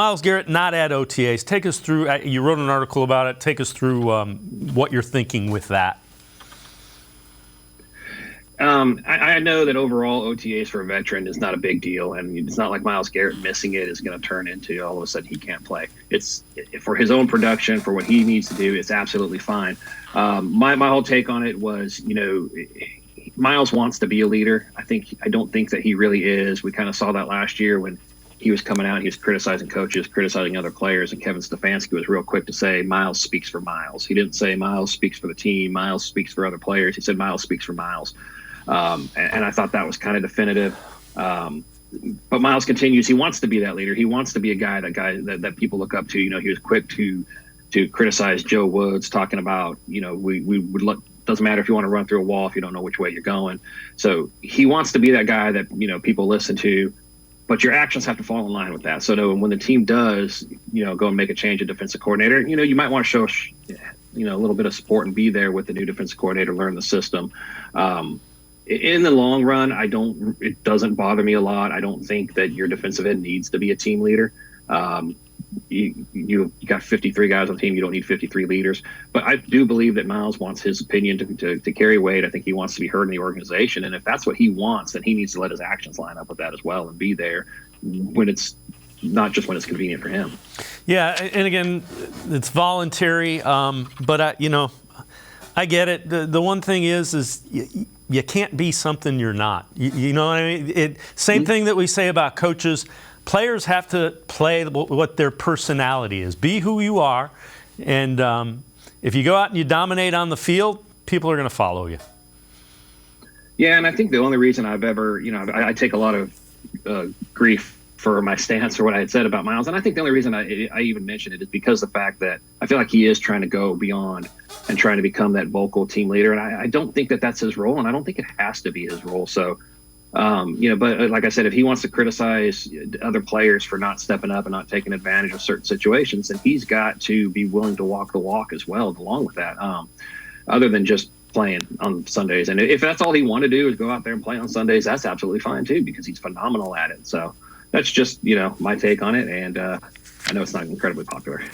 Myles Garrett not at OTAs. Take us through, you wrote an article about it. Take us through what you're thinking with that. I know that overall OTAs for a veteran is not a big deal, and it's not like Myles Garrett missing it is going to turn into all of a sudden he can't play. It's for his own production, for what he needs to do. It's absolutely fine. My whole take on it was, Myles wants to be a leader. I don't think that he really is. We kind of saw that last year when he was coming out. He was criticizing coaches, criticizing other players, and Kevin Stefanski was real quick to say Myles speaks for Myles. He didn't say Myles speaks for the team. Myles speaks for other players. He said Myles speaks for Myles. And I thought that was kind of definitive. But Myles continues. He wants to be that leader. He wants to be a guy that people look up to. He was quick to criticize Joe Woods, talking about, we would look. Doesn't matter if you want to run through a wall if you don't know which way you're going. So he wants to be that guy that people listen to, but your actions have to fall in line with that. So when the team does go and make a change at defensive coordinator, you might want to show a little bit of support and be there with the new defensive coordinator, learn the system. In the long run, it doesn't bother me a lot. I don't think that your defensive end needs to be a team leader. You got 53 guys on the team. You don't need 53 leaders. But I do believe that Myles wants his opinion to carry weight. I think he wants to be heard in the organization. And if that's what he wants, then he needs to let his actions line up with that as well and be there when it's not just when it's convenient for him. Yeah, and again, it's voluntary. But I get it. The one thing is you can't be something you're not. You know what I mean? Same thing that we say about coaches. Players have to play what their personality is. Be who you are. And if you go out and you dominate on the field, people are going to follow you. Yeah, and I think the only reason I've ever, I take a lot of grief for my stance or what I had said about Myles. And I think the only reason I even mentioned it is because of the fact that I feel like he is trying to go beyond and trying to become that vocal team leader. And I don't think that that's his role, and I don't think it has to be his role. So, but like I said, if he wants to criticize other players for not stepping up and not taking advantage of certain situations, then he's got to be willing to walk the walk as well along with that, other than just playing on Sundays. And if that's all he wanted to do is go out there and play on Sundays, that's absolutely fine too, because he's phenomenal at it. So that's just, my take on it. And I know it's not incredibly popular.